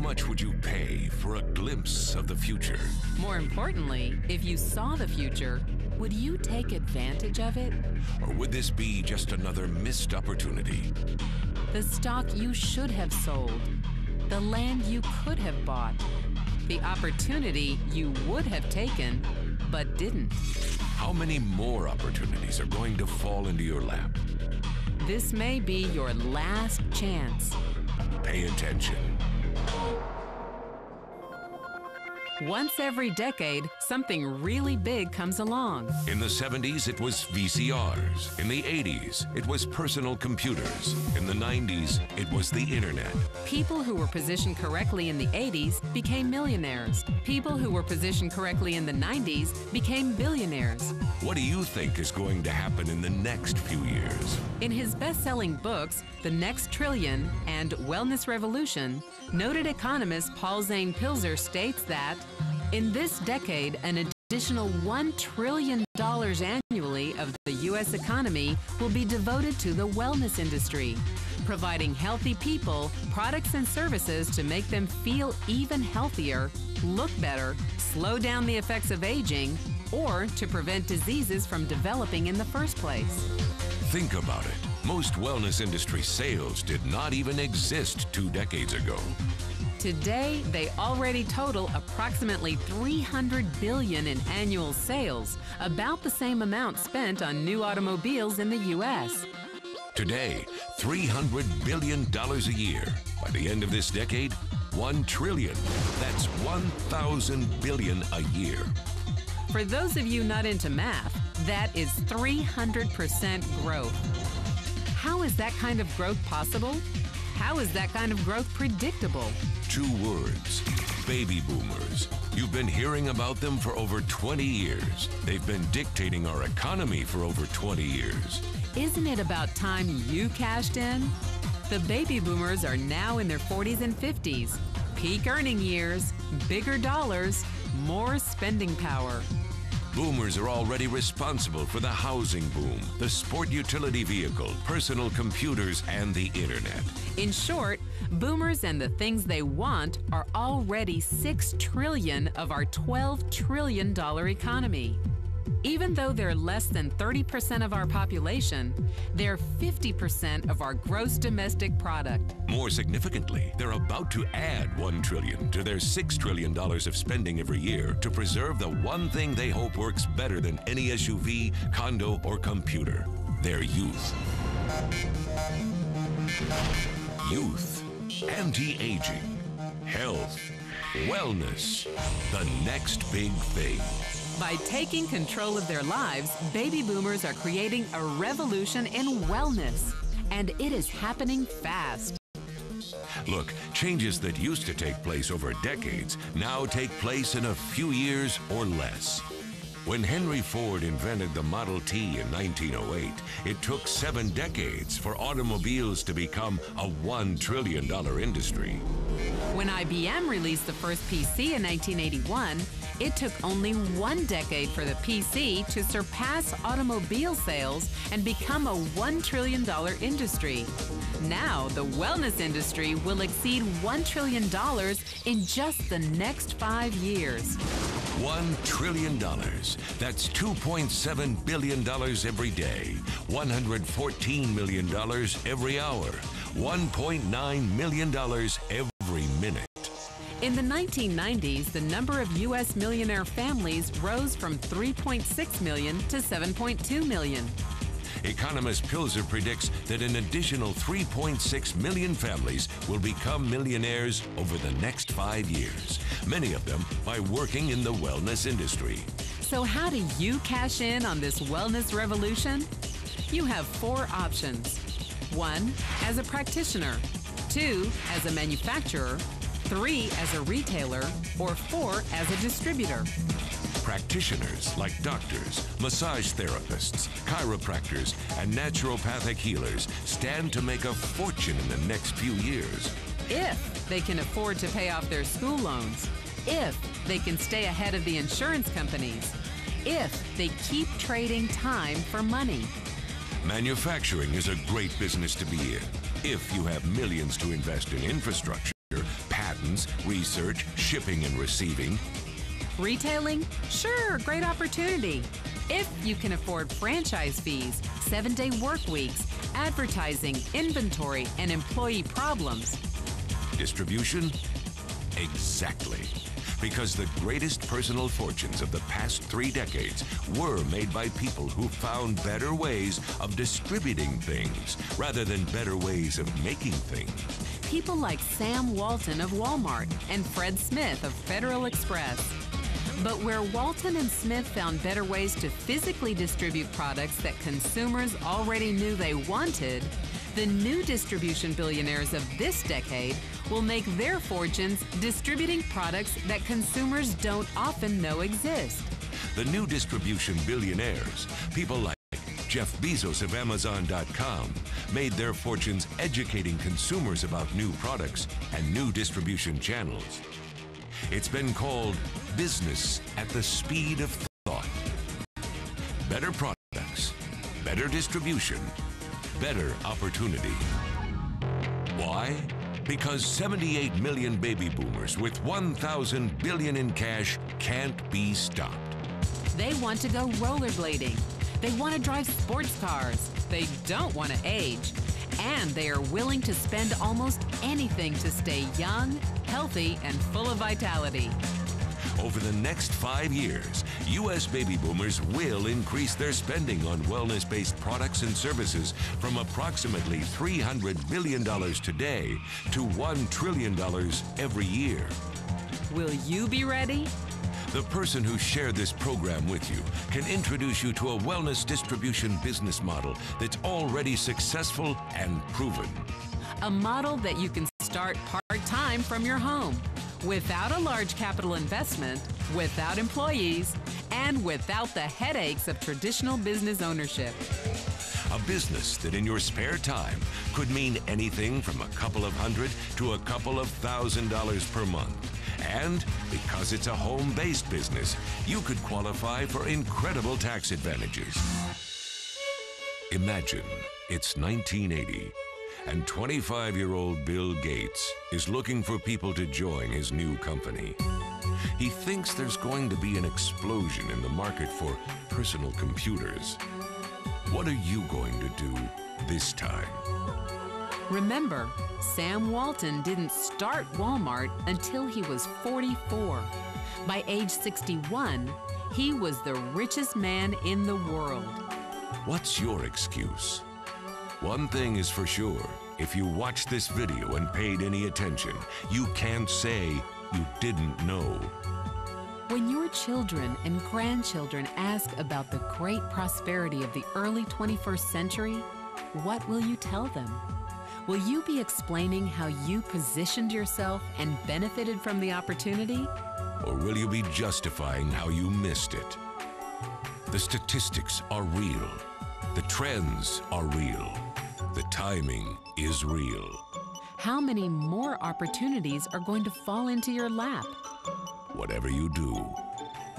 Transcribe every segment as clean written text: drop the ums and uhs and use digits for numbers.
much would you pay for a glimpse of the future? More importantly, if you saw the future, would you take advantage of it? Or would this be just another missed opportunity? The stock you should have sold, the land you could have bought, the opportunity you would have taken, but didn't. How many more opportunities are going to fall into your lap? This may be your last chance. Pay attention. Once every decade, something really big comes along. In the 70s, it was VCRs. In the 80s, it was personal computers. In the 90s, it was the internet. People who were positioned correctly in the 80s became millionaires. People who were positioned correctly in the 90s became billionaires. What do you think is going to happen in the next few years? In his best-selling books, The Next Trillion and Wellness Revolution, noted economist Paul Zane Pilzer states that in this decade, an additional $1 trillion annually of the U.S. economy will be devoted to the wellness industry, providing healthy people products and services to make them feel even healthier, look better, slow down the effects of aging, or to prevent diseases from developing in the first place. Think about it. Most wellness industry sales did not even exist 2 decades ago. Today, they already total approximately $300 billion in annual sales, about the same amount spent on new automobiles in the U.S. Today, $300 billion a year. By the end of this decade, $1 trillion. That's 1,000 billion a year. For those of you not into math, that is 300% growth. How is that kind of growth possible? How is that kind of growth predictable? 2 words: baby boomers. You've been hearing about them for over 20 years. They've been dictating our economy for over 20 years. Isn't it about time you cashed in? The baby boomers are now in their 40s and 50s. Peak earning years, bigger dollars, more spending power. Boomers are already responsible for the housing boom, the sport utility vehicle, personal computers, and the internet. In short, boomers and the things they want are already $6 trillion of our $12 trillion economy. Even though they're less than 30% of our population, they're 50% of our gross domestic product. More significantly, they're about to add $1 trillion to their $6 trillion of spending every year to preserve the one thing they hope works better than any SUV, condo, or computer: their youth. Youth, anti-aging, health, wellness, the next big thing. By taking control of their lives, baby boomers are creating a revolution in wellness, and it is happening fast. Look, changes that used to take place over decades now take place in a few years or less. When Henry Ford invented the Model T in 1908, it took 7 decades for automobiles to become a $1 trillion industry. When IBM released the first PC in 1981, it took only 1 decade for the PC to surpass automobile sales and become a $1 trillion industry. Now, the wellness industry will exceed $1 trillion in just the next 5 years. $1 trillion. That's $2.7 billion every day, $114 million every hour, $1.9 million every minute. In the 1990s, the number of U.S. millionaire families rose from 3.6 million to 7.2 million. Economist Pilzer predicts that an additional 3.6 million families will become millionaires over the next 5 years, many of them by working in the wellness industry. So how do you cash in on this wellness revolution? You have 4 options. 1, as a practitioner. 2, as a manufacturer. 3, as a retailer. Or 4, as a distributor. Practitioners like doctors, massage therapists, chiropractors, and naturopathic healers stand to make a fortune in the next few years. If they can afford to pay off their school loans. If they can stay ahead of the insurance companies. If they keep trading time for money. Manufacturing is a great business to be in if you have millions to invest in infrastructure, patents, patents, research, shipping and receiving. Retailing? Sure, great opportunity. If you can afford franchise fees, 7-day work weeks, advertising, inventory, and employee problems. Distribution? Exactly. Because the greatest personal fortunes of the past 3 decades were made by people who found better ways of distributing things rather than better ways of making things. People like Sam Walton of Walmart and Fred Smith of Federal Express. But where Walton and Smith found better ways to physically distribute products that consumers already knew they wanted, the new distribution billionaires of this decade will make their fortunes distributing products that consumers don't often know exist. The new distribution billionaires, people like Jeff Bezos of Amazon.com, made their fortunes educating consumers about new products and new distribution channels. It's been called business at the speed of thought. Better products, better distribution, better opportunity. Why? Because 78 million baby boomers with 1,000 billion in cash can't be stopped. They want to go rollerblading. They want to drive sports cars. They don't want to age. And they are willing to spend almost anything to stay young, healthy, and full of vitality. Over the next 5 years, U.S. baby boomers will increase their spending on wellness-based products and services from approximately $300 billion today to $1 trillion every year. Will you be ready? The person who shared this program with you can introduce you to a wellness distribution business model that's already successful and proven. A model that you can start part-time from your home, without a large capital investment, without employees, and without the headaches of traditional business ownership. A business that in your spare time could mean anything from a couple of hundred to a couple of $1,000s per month. And because it's a home-based business, you could qualify for incredible tax advantages. Imagine it's 1980, and 25-year-old Bill Gates is looking for people to join his new company. He thinks there's going to be an explosion in the market for personal computers. What are you going to do this time? Remember, Sam Walton didn't start Walmart until he was 44. By age 61, he was the richest man in the world. What's your excuse? One thing is for sure, if you watched this video and paid any attention, you can't say you didn't know. When your children and grandchildren ask about the great prosperity of the early 21st century, what will you tell them? Will you be explaining how you positioned yourself and benefited from the opportunity? Or will you be justifying how you missed it? The statistics are real. The trends are real. The timing is real. How many more opportunities are going to fall into your lap? Whatever you do,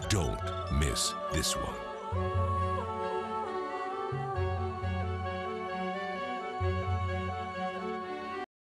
don't miss this one.